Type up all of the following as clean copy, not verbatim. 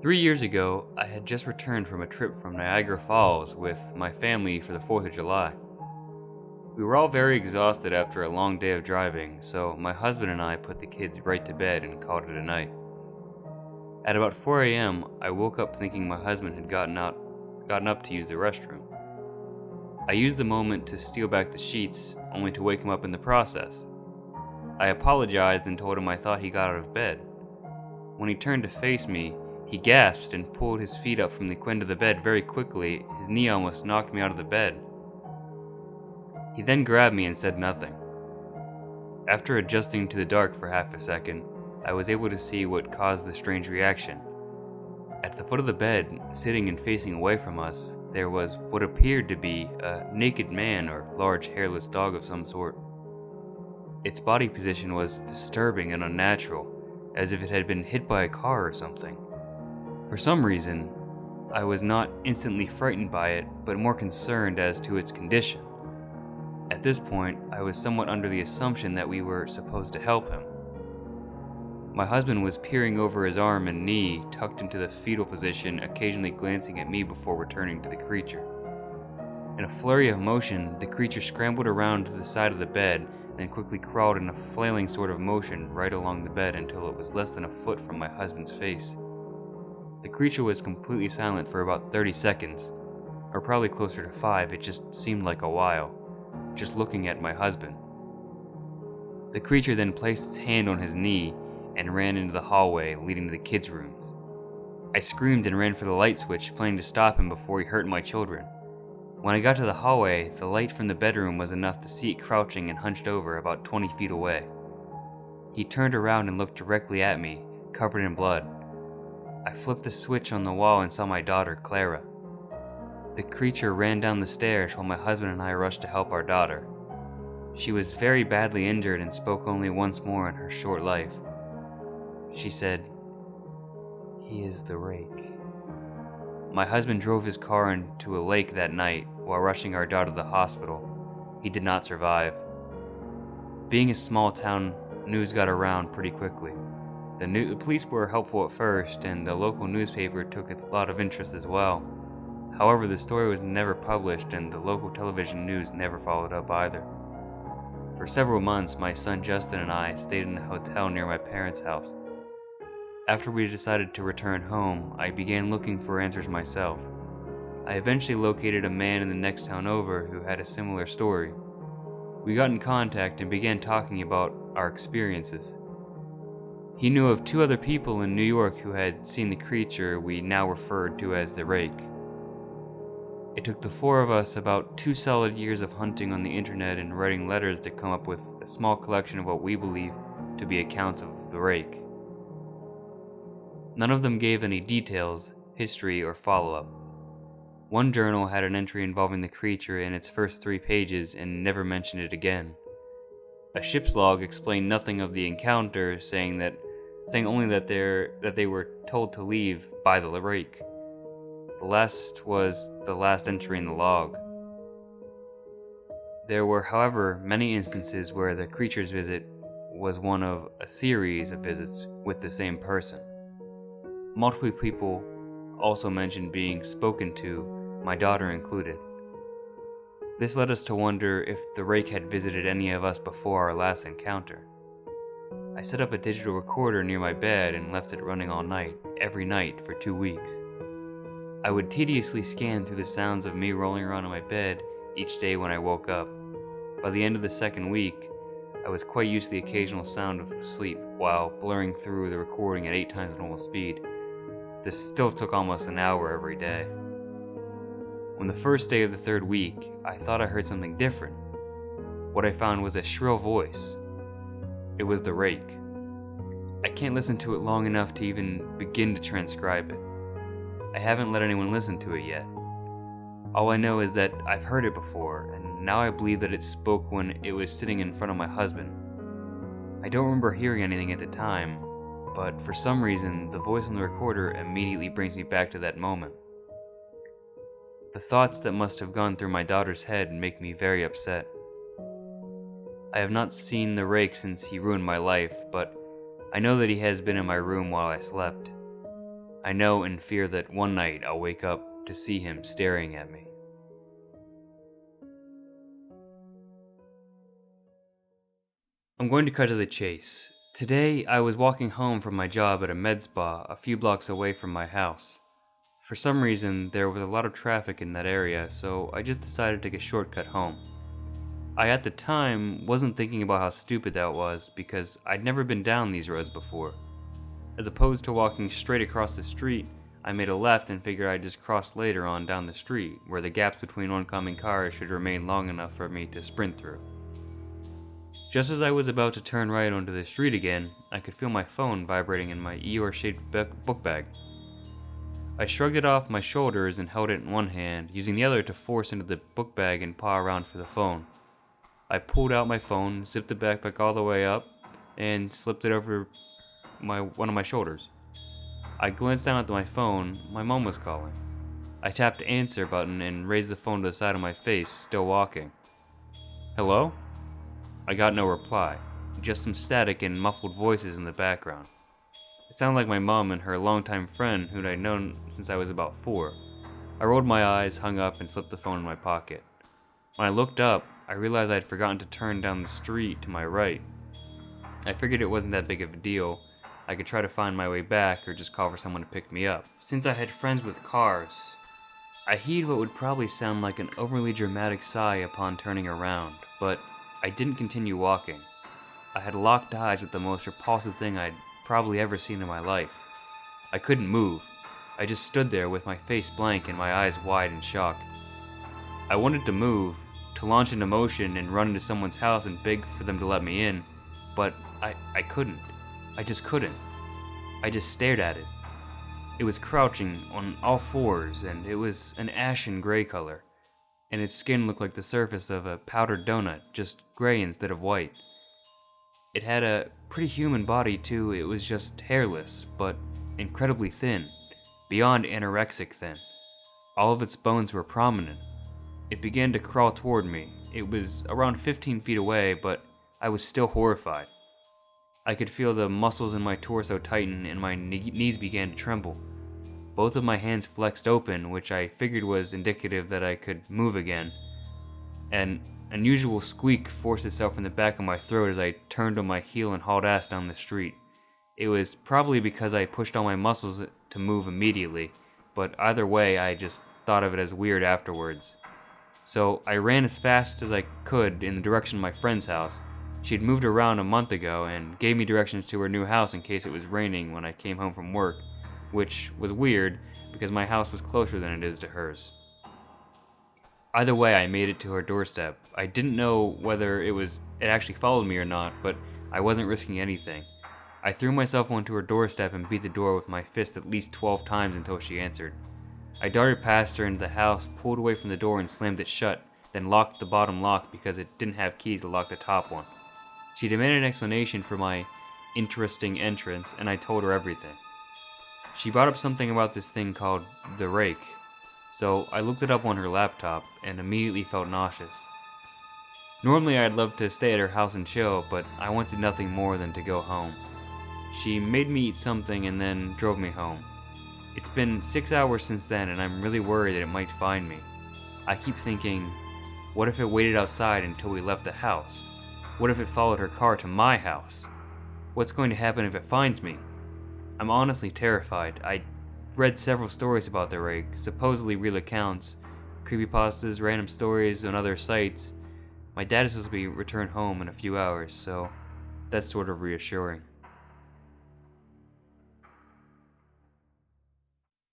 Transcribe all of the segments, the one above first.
3 years ago, I had just returned from a trip from Niagara Falls with my family for the 4th of July. We were all very exhausted after a long day of driving, so my husband and I put the kids right to bed and called it a night. At about 4 a.m., I woke up thinking my husband had gotten up to use the restroom. I used the moment to steal back the sheets, only to wake him up in the process. I apologized and told him I thought he got out of bed. When he turned to face me, he gasped and pulled his feet up from the end of the bed very quickly. His knee almost knocked me out of the bed. He then grabbed me and said nothing. After adjusting to the dark for half a second, I was able to see what caused the strange reaction. At the foot of the bed, sitting and facing away from us, there was what appeared to be a naked man or large hairless dog of some sort. Its body position was disturbing and unnatural, as if it had been hit by a car or something. For some reason, I was not instantly frightened by it, but more concerned as to its condition. At this point, I was somewhat under the assumption that we were supposed to help him. My husband was peering over his arm and knee, tucked into the fetal position, occasionally glancing at me before returning to the creature. In a flurry of motion, the creature scrambled around to the side of the bed, then quickly crawled in a flailing sort of motion right along the bed until it was less than a foot from my husband's face. The creature was completely silent for about 30 seconds, or probably closer to 5, it just seemed like a while, just looking at my husband. The creature then placed its hand on his knee and ran into the hallway leading to the kids' rooms. I screamed and ran for the light switch, planning to stop him before he hurt my children. When I got to the hallway, the light from the bedroom was enough to see it crouching and hunched over about 20 feet away. He turned around and looked directly at me, covered in blood. I flipped the switch on the wall and saw my daughter, Clara. The creature ran down the stairs while my husband and I rushed to help our daughter. She was very badly injured and spoke only once more in her short life. She said, "He is the Rake." My husband drove his car into a lake that night while rushing our daughter to the hospital. He did not survive. Being a small town, news got around pretty quickly. The police were helpful at first, and the local newspaper took a lot of interest as well. However, the story was never published, and the local television news never followed up either. For several months, my son Justin and I stayed in a hotel near my parents' house. After we decided to return home, I began looking for answers myself. I eventually located a man in the next town over who had a similar story. We got in contact and began talking about our experiences. He knew of 2 other people in New York who had seen the creature we now referred to as the Rake. It took the 4 of us about 2 solid years of hunting on the internet and writing letters to come up with a small collection of what we believe to be accounts of the Rake. None of them gave any details, history, or follow-up. One journal had an entry involving the creature in its first 3 pages and never mentioned it again. A ship's log explained nothing of the encounter, saying only that they were told to leave by the Rake. The last was the last entry in the log. There were, however, many instances where the creature's visit was one of a series of visits with the same person. Multiple people also mentioned being spoken to, my daughter included. This led us to wonder if the Rake had visited any of us before our last encounter. I set up a digital recorder near my bed and left it running all night, every night for 2 weeks. I would tediously scan through the sounds of me rolling around in my bed each day when I woke up. By the end of the 2nd week, I was quite used to the occasional sound of sleep while blurring through the recording at 8 times normal speed. This still took almost an hour every day. On the first day of the 3rd week, I thought I heard something different. What I found was a shrill voice. It was the Rake. I can't listen to it long enough to even begin to transcribe it. I haven't let anyone listen to it yet. All I know is that I've heard it before, and now I believe that it spoke when it was sitting in front of my husband. I don't remember hearing anything at the time, but for some reason, the voice on the recorder immediately brings me back to that moment. The thoughts that must have gone through my daughter's head make me very upset. I have not seen the Rake since he ruined my life, but I know that he has been in my room while I slept. I know and fear that one night I'll wake up to see him staring at me. I'm going to cut to the chase. Today, I was walking home from my job at a med spa a few blocks away from my house. For some reason, there was a lot of traffic in that area, so I just decided to take a shortcut home. I, at the time, wasn't thinking about how stupid that was because I'd never been down these roads before. As opposed to walking straight across the street, I made a left and figured I'd just cross later on down the street, where the gaps between oncoming cars should remain long enough for me to sprint through. Just as I was about to turn right onto the street again, I could feel my phone vibrating in my Eeyore-shaped book bag. I shrugged it off my shoulders and held it in one hand, using the other to force into the book bag and paw around for the phone. I pulled out my phone, zipped the backpack all the way up, and slipped it over one of my shoulders. I glanced down at my phone. My mom was calling. I tapped the answer button and raised the phone to the side of my face, still walking. "Hello?" I got no reply, just some static and muffled voices in the background. It sounded like my mom and her longtime friend who'd I'd known since I was about 4. I rolled my eyes, hung up, and slipped the phone in my pocket. When I looked up, I realized I had forgotten to turn down the street to my right. I figured it wasn't that big of a deal. I could try to find my way back or just call for someone to pick me up. Since I had friends with cars, I heaved what would probably sound like an overly dramatic sigh upon turning around, but I didn't continue walking. I had locked eyes with the most repulsive thing I'd probably ever seen in my life. I couldn't move. I just stood there with my face blank and my eyes wide in shock. I wanted to move, to launch into motion and run into someone's house and beg for them to let me in, but I couldn't. I just couldn't. I just stared at it. It was crouching on all fours, and it was an ashen gray color, and its skin looked like the surface of a powdered donut, just gray instead of white. It had a pretty human body too. It was just hairless, but incredibly thin, beyond anorexic thin. All of its bones were prominent. It began to crawl toward me. It was around 15 feet away, but I was still horrified. I could feel the muscles in my torso tighten and my knees began to tremble. Both of my hands flexed open, which I figured was indicative that I could move again. An unusual squeak forced itself in the back of my throat as I turned on my heel and hauled ass down the street. It was probably because I pushed all my muscles to move immediately, but either way I just thought of it as weird afterwards. So I ran as fast as I could in the direction of my friend's house. She'd moved around a month ago and gave me directions to her new house in case it was raining when I came home from work, which was weird because my house was closer than it is to hers. Either way, I made it to her doorstep. I didn't know whether it actually followed me or not, but I wasn't risking anything. I threw myself onto her doorstep and beat the door with my fist at least 12 times until she answered. I darted past her into the house, pulled away from the door and slammed it shut, then locked the bottom lock because it didn't have keys to lock the top one. She demanded an explanation for my interesting entrance, and I told her everything. She brought up something about this thing called the Rake, so I looked it up on her laptop and immediately felt nauseous. Normally I'd love to stay at her house and chill, but I wanted nothing more than to go home. She made me eat something and then drove me home. It's been 6 hours since then, and I'm really worried that it might find me. I keep thinking, what if it waited outside until we left the house? What if it followed her car to my house? What's going to happen if it finds me? I'm honestly terrified. I read several stories about the Rake, supposedly real accounts, creepypastas, random stories on other sites. My dad is supposed to be returned home in a few hours, so that's sort of reassuring.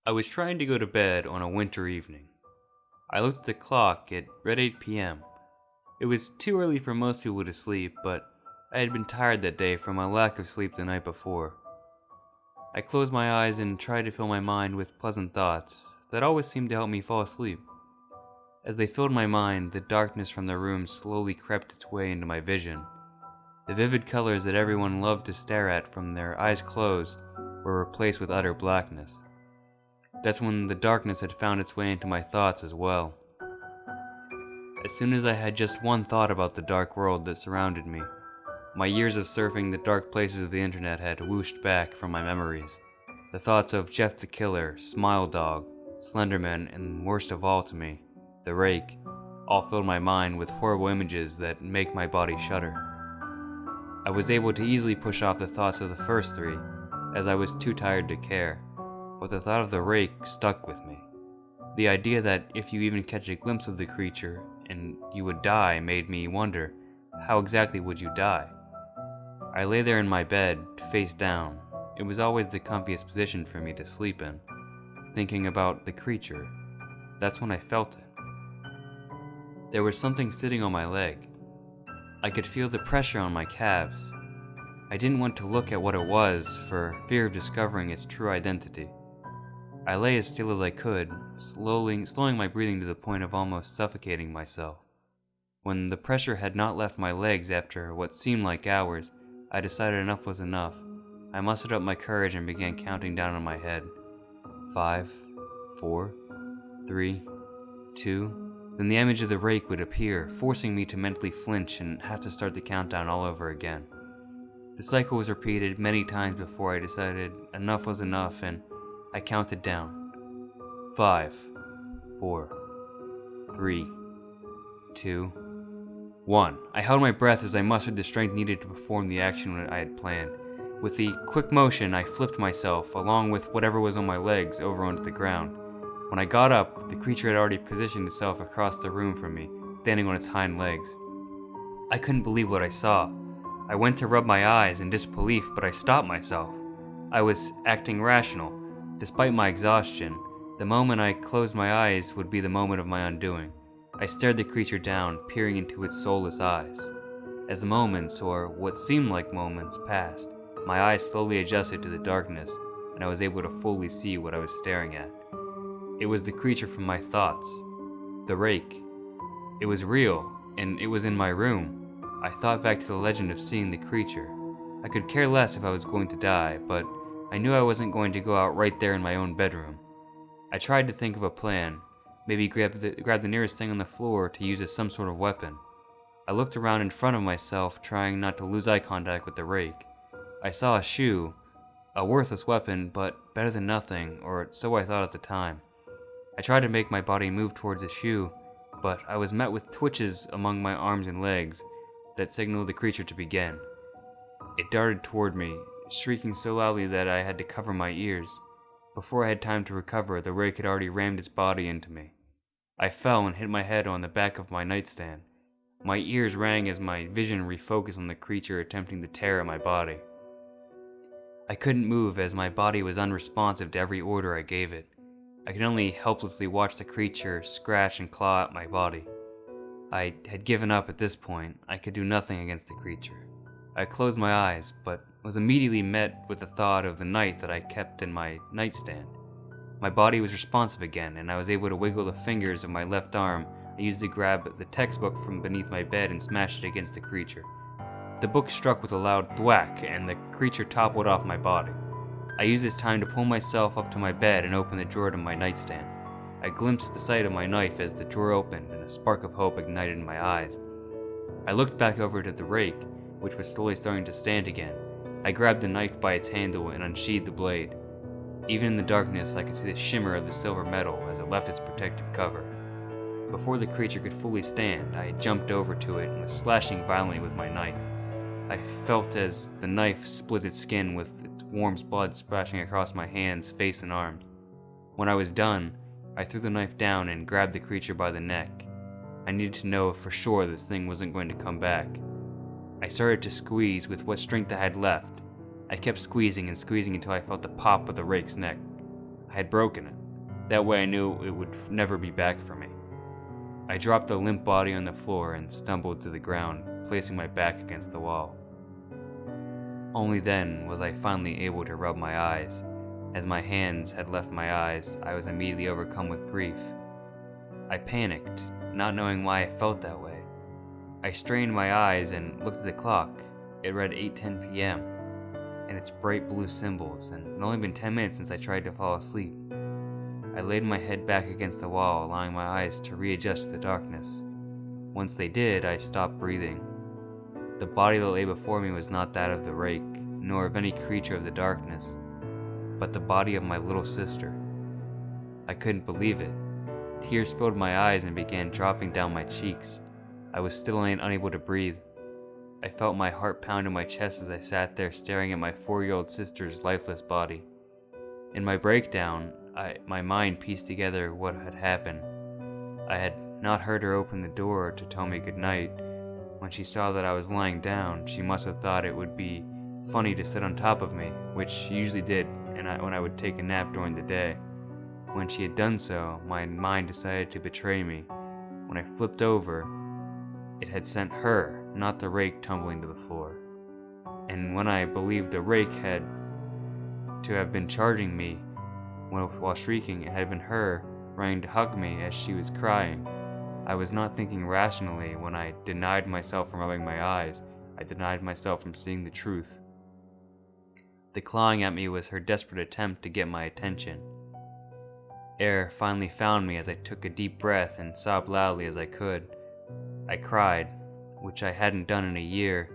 I was trying to go to bed on a winter evening. I looked at the clock. It read 8 p.m. It was too early for most people to sleep, but I had been tired that day from my lack of sleep the night before. I closed my eyes and tried to fill my mind with pleasant thoughts that always seemed to help me fall asleep. As they filled my mind, the darkness from the room slowly crept its way into my vision. The vivid colors that everyone loved to stare at from their eyes closed were replaced with utter blackness. That's when the darkness had found its way into my thoughts as well. As soon as I had just one thought about the dark world that surrounded me, my years of surfing the dark places of the internet had whooshed back from my memories. The thoughts of Jeff the Killer, Smile Dog, Slenderman, and worst of all to me, the Rake, all filled my mind with horrible images that make my body shudder. I was able to easily push off the thoughts of the first three, as I was too tired to care, but the thought of the Rake stuck with me. The idea that if you even catch a glimpse of the creature and you would die made me wonder, how exactly would you die? I lay there in my bed, face down. It was always the comfiest position for me to sleep in, thinking about the creature. That's when I felt it. There was something sitting on my leg. I could feel the pressure on my calves. I didn't want to look at what it was for fear of discovering its true identity. I lay as still as I could, slowing my breathing to the point of almost suffocating myself. When the pressure had not left my legs after what seemed like hours, I decided enough was enough. I mustered up my courage and began counting down in my head. 5, 4, 3, 2. Then the image of the Rake would appear, forcing me to mentally flinch and have to start the countdown all over again. The cycle was repeated many times before I decided enough was enough, and I counted down. 5, 4, 3, 2, 1. I held my breath as I mustered the strength needed to perform the action I had planned. With the quick motion, I flipped myself, along with whatever was on my legs, over onto the ground. When I got up, the creature had already positioned itself across the room from me, standing on its hind legs. I couldn't believe what I saw. I went to rub my eyes in disbelief, but I stopped myself. I was acting rational. Despite my exhaustion, the moment I closed my eyes would be the moment of my undoing. I stared the creature down, peering into its soulless eyes. As the moments, or what seemed like moments, passed, my eyes slowly adjusted to the darkness, and I was able to fully see what I was staring at. It was the creature from my thoughts, the Rake. It was real, and it was in my room. I thought back to the legend of seeing the creature. I could care less if I was going to die, but I knew I wasn't going to go out right there in my own bedroom. I tried to think of a plan, maybe grab the nearest thing on the floor to use as some sort of weapon. I looked around in front of myself, trying not to lose eye contact with the Rake. I saw a shoe, a worthless weapon, but better than nothing, or so I thought at the time. I tried to make my body move towards the shoe, but I was met with twitches among my arms and legs that signaled the creature to begin. It darted toward me, shrieking so loudly that I had to cover my ears. Before I had time to recover, the Rake had already rammed its body into me. I fell and hit my head on the back of my nightstand. My ears rang as my vision refocused on the creature attempting to tear at my body. I couldn't move as my body was unresponsive to every order I gave it. I could only helplessly watch the creature scratch and claw at my body. I had given up at this point. I could do nothing against the creature. I closed my eyes, but was immediately met with the thought of the knife that I kept in my nightstand. My body was responsive again, and I was able to wiggle the fingers of my left arm. I used to grab the textbook from beneath my bed and smash it against the creature. The book struck with a loud thwack, and the creature toppled off my body. I used this time to pull myself up to my bed and open the drawer to my nightstand. I glimpsed the sight of my knife as the drawer opened, and a spark of hope ignited in my eyes. I looked back over to the Rake, which was slowly starting to stand again. I grabbed the knife by its handle and unsheathed the blade. Even in the darkness, I could see the shimmer of the silver metal as it left its protective cover. Before the creature could fully stand, I jumped over to it and was slashing violently with my knife. I felt as the knife split its skin, with its warm blood splashing across my hands, face, and arms. When I was done, I threw the knife down and grabbed the creature by the neck. I needed to know for sure this thing wasn't going to come back. I started to squeeze with what strength I had left. I kept squeezing and squeezing until I felt the pop of the Rake's neck. I had broken it. That way I knew it would never be back for me. I dropped the limp body on the floor and stumbled to the ground, placing my back against the wall. Only then was I finally able to rub my eyes. As my hands had left my eyes, I was immediately overcome with grief. I panicked, not knowing why I felt that way. I strained my eyes and looked at the clock. It read 8:10 p.m. and its bright blue symbols, and it had only been 10 minutes since I tried to fall asleep. I laid my head back against the wall, allowing my eyes to readjust to the darkness. Once they did, I stopped breathing. The body that lay before me was not that of the Rake, nor of any creature of the darkness. but the body of my little sister. I couldn't believe it. Tears filled my eyes and began dropping down my cheeks. I was still unable to breathe. I felt my heart pound in my chest as I sat there staring at my 4-year-old sister's lifeless body. In my breakdown, my mind pieced together what had happened. I had not heard her open the door to tell me goodnight. When she saw that I was lying down, she must have thought it would be funny to sit on top of me, which she usually did when I would take a nap during the day. When she had done so, my mind decided to betray me. When I flipped over, it had sent her, not the rake, tumbling to the floor. And when I believed the rake had to have been charging me while shrieking, it had been her running to hug me as she was crying. I was not thinking rationally when I denied myself from rubbing my eyes. I denied myself from seeing the truth. The clawing at me was her desperate attempt to get my attention. Air finally found me as I took a deep breath and sobbed loudly as I could. I cried, which I hadn't done in a year,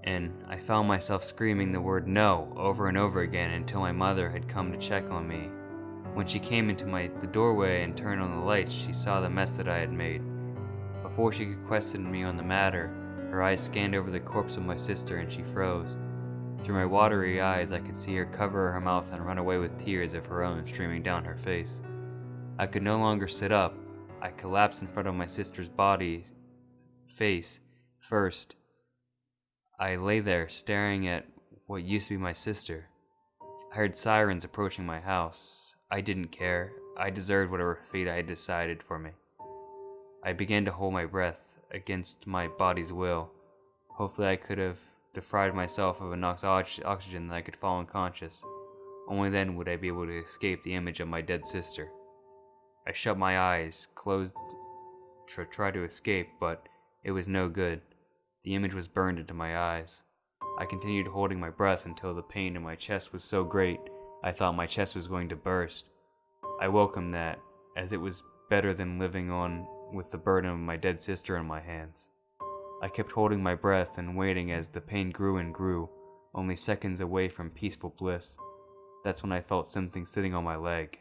and I found myself screaming the word no over and over again until my mother had come to check on me. When she came into the doorway and turned on the lights, she saw the mess that I had made. Before she could question me on the matter, her eyes scanned over the corpse of my sister and she froze. Through my watery eyes, I could see her cover her mouth and run away with tears of her own streaming down her face. I could no longer sit up. I collapsed in front of my sister's face first. I lay there staring at what used to be my sister. I heard sirens approaching my house. I didn't care. I deserved whatever fate I had decided for me. I began to hold my breath against my body's will. Hopefully I could have deprived myself of enough oxygen that I could fall unconscious. Only then would I be able to escape the image of my dead sister. I shut my eyes, closed to try to escape, but it was no good. The image was burned into my eyes. I continued holding my breath until the pain in my chest was so great I thought my chest was going to burst. I welcomed that, as it was better than living on with the burden of my dead sister in my hands. I kept holding my breath and waiting as the pain grew and grew, only seconds away from peaceful bliss. That's when I felt something sitting on my leg.